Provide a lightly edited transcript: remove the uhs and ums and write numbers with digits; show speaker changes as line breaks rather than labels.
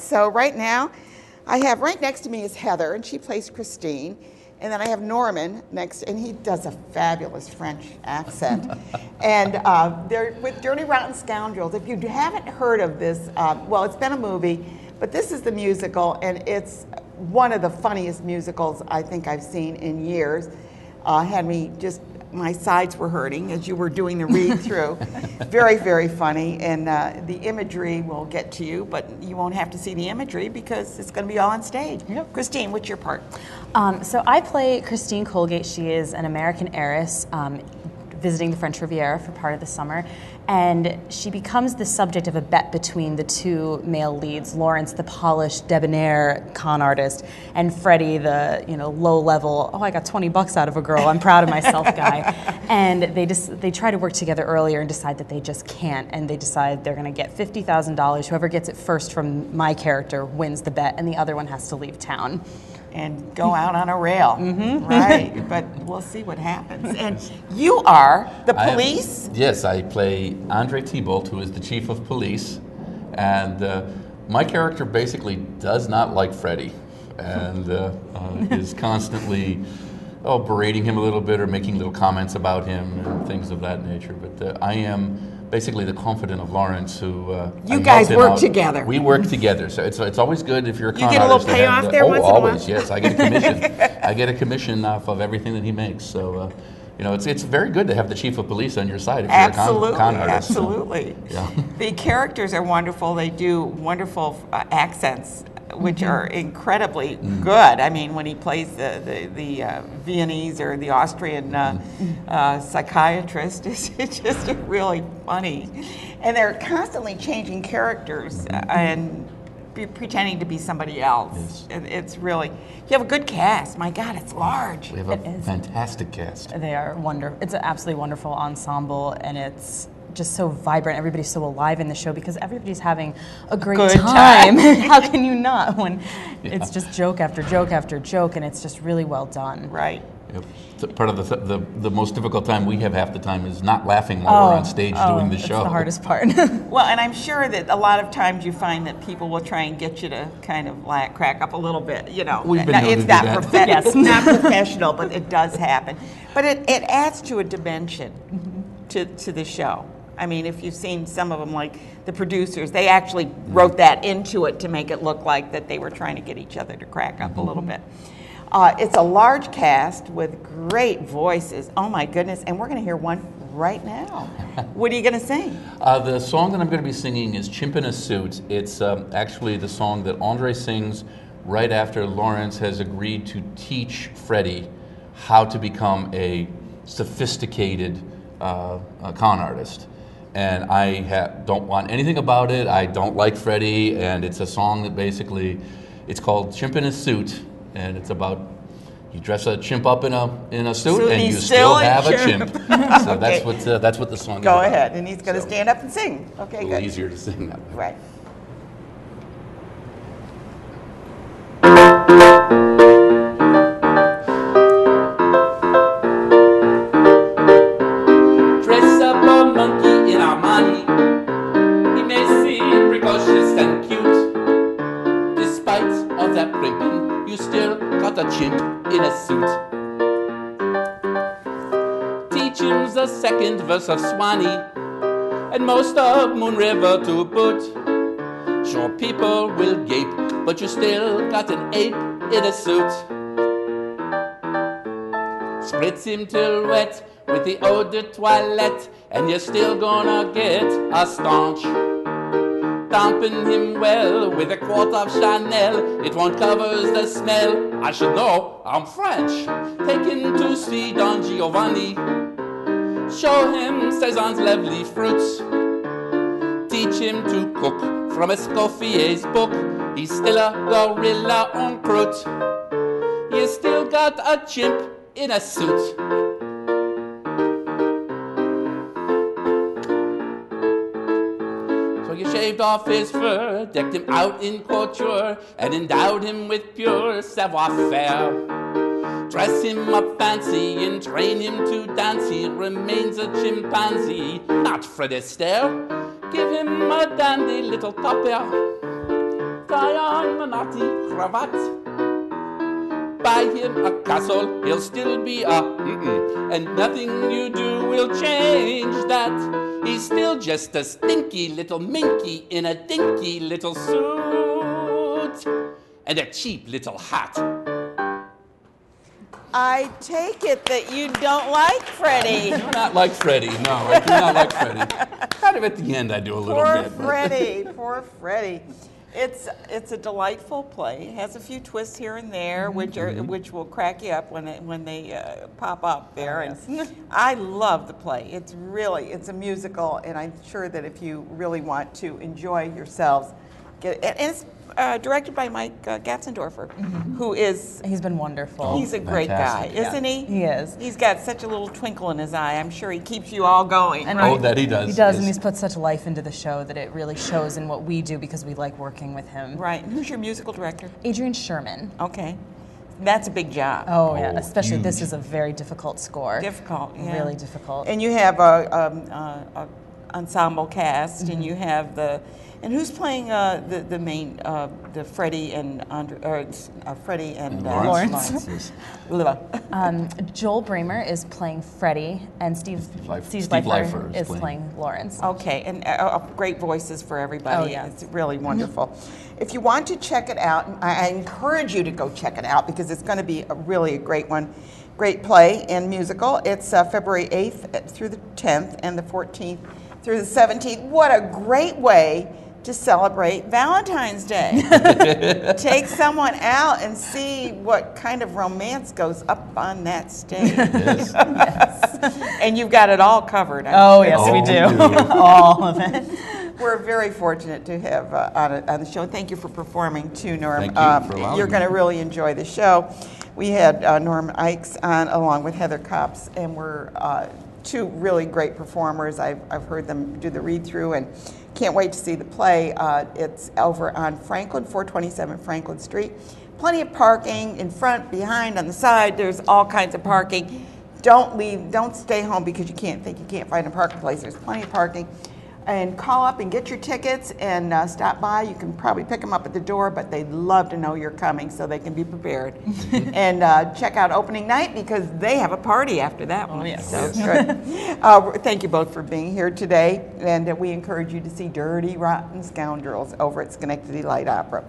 So right now, I have right next to me is Heather, and she plays Christine. And then I have Norman next, and he does a fabulous French accent. And they're with Dirty Rotten Scoundrels. If you haven't heard of this, well, it's been a movie, but this is the musical, and it's one of the funniest musicals I think I've seen in years. Had me just, my sides were hurting as you were doing the read-through. Very, very funny, and the imagery will get to you, but you won't have to see the imagery because it's going to be all on stage.
Yep.
Christine, what's your part?
So I play Christine Colgate. She is an American heiress visiting the French Riviera for part of the summer, and she becomes the subject of a bet between the two male leads, Lawrence, the polished, debonair con artist, and Freddie, the low-level, oh, I got $20 out of a girl, I'm proud of myself guy. And they try to work together earlier and decide that they just can't, and they decide they're going to get $50,000. Whoever gets it first from my character wins the bet, and the other one has to leave town.
And go out on a rail, right? But we'll see what happens. And you are the police?
Yes, I play Andre Thibault, who is the chief of police. And my character basically does not like Freddie and is constantly berating him a little bit or making little comments about him and things of that nature. But I am basically the confidant of Lawrence, who
you guys work together.
We work together, so it's always good if you're a con artist.
You get a little payoff there once in a while?
Always, yes. I get a commission. I get a commission off of everything that he makes. So, it's very good to have the chief of police on your side if you're a con artist.
Absolutely.
So, yeah.
The characters are wonderful. They do wonderful accents, which are incredibly good. I mean, when he plays the Viennese or the Austrian psychiatrist, it's just really funny. And they're constantly changing characters and pretending to be somebody else.
Yes.
It's really, you have a good cast. My God, it's large.
We have a fantastic cast.
They are wonderful. It's an absolutely wonderful ensemble, and it's just so vibrant. Everybody's so alive in the show because everybody's having a great time. How can you not when it's just joke after joke after joke, and it's just really well done.
Right.
Yep. So part of the most difficult time we have half the time is not laughing while we're on stage doing the show.
That's the hardest part.
Well, and I'm sure that a lot of times you find that people will try and get you to kind of crack up a little bit.
We've been known to do that.
It's not professional, but it does happen. But it adds to a dimension to the show. I mean, if you've seen some of them, like the producers, they actually wrote that into it to make it look like that they were trying to get each other to crack up a little bit. It's a large cast with great voices. Oh my goodness, and we're going to hear one right now. What are you going to sing?
The song that I'm going to be singing is Chimp in a Suit. It's actually the song that Andre sings right after Lawrence has agreed to teach Freddie how to become a sophisticated con artist. And I don't want anything about it. I don't like Freddie, and it's a song that basically, it's called Chimp in a Suit, and it's about you dress a chimp up in a suit and you still have a chimp. So okay. That's what the song is about.
Go ahead, and he's going to stand up and sing. Okay,
a little easier to sing that way.
Right.
Chimp in a suit. Teach him the second verse of Swanee and most of Moon River to boot. Sure, people will gape, but you still got an ape in a suit. Spritz him till wet with the eau de toilette, and you're still gonna get a staunch. Dampen him well with a quart of Chanel. It won't cover the smell. I should know, I'm French. Take him to see Don Giovanni. Show him Cezanne's lovely fruits. Teach him to cook from Escoffier's book. He's still a gorilla en croûte. You still got a chimp in a suit. You shaved off his fur, decked him out in couture, and endowed him with pure savoir-faire. Dress him up fancy and train him to dance. He remains a chimpanzee, not Fred Astaire. Give him a dandy little topper. tie on a naughty cravat. Buy him a castle, he'll still be a and nothing you do will change that. He's still just a stinky little minky in a dinky little suit and a cheap little hat.
I take it that you don't like Freddie.
I do not like Freddie. No, I do not like Freddie. Kind of at the end I do a little
Poor
bit.
Freddie, poor Freddie. It's a delightful play. It has a few twists here and there, which will crack you up when they pop up there. And I love the play. It's a musical, and I'm sure that if you really want to enjoy yourselves, and it's directed by Mike Gatzendorfer, who is...
He's been wonderful.
He's a great guy, isn't he?
He is.
He's got such a little twinkle in his eye. I'm sure he keeps you all going.
And
Oh, that he does.
He does,
yes.
and he's put such life into the show that it really shows in what we do because we like working with him.
Right. And who's your musical director?
Adrian Sherman.
Okay. That's a big job.
Oh, yeah. Especially
huge.
this is a very difficult score.
Difficult, yeah.
Really difficult.
And you have a ensemble cast, and you have and who's playing the main Freddie and Freddie and
Lawrence.
Joel
Joel Bramer is playing Freddie, and Steve Leifer is playing Lawrence.
Okay, and great voices for everybody.
Oh, yeah.
It's really wonderful. If you want to check it out, I encourage you to go check it out because it's going to be really a great one. Great play and musical. It's February 8th through the 10th and the 14th through the 17th. What a great way to celebrate Valentine's Day. Take someone out and see what kind of romance goes up on that stage.
Yes.
And you've got it all covered.
Yes, we do. All of it.
We're very fortunate to have on the show. Thank you for performing too, Norm.
Thank you for allowing
You're
me.
going to really enjoy the show. We had Norm Eicks on along with Heather Copps, and we're two really great performers. I've heard them do the read-through and can't wait to see the play. It's over on Franklin, 427 Franklin Street. Plenty of parking in front, behind, on the side. There's all kinds of parking. Don't stay home because you can't find a parking place. There's plenty of parking. And call up and get your tickets and stop by. You can probably pick them up at the door, but they'd love to know you're coming so they can be prepared. And check out opening night because they have a party after that one.
yes.
So good. Thank you both for being here today, and we encourage you to see Dirty Rotten Scoundrels over at Sch'dy Light Opera.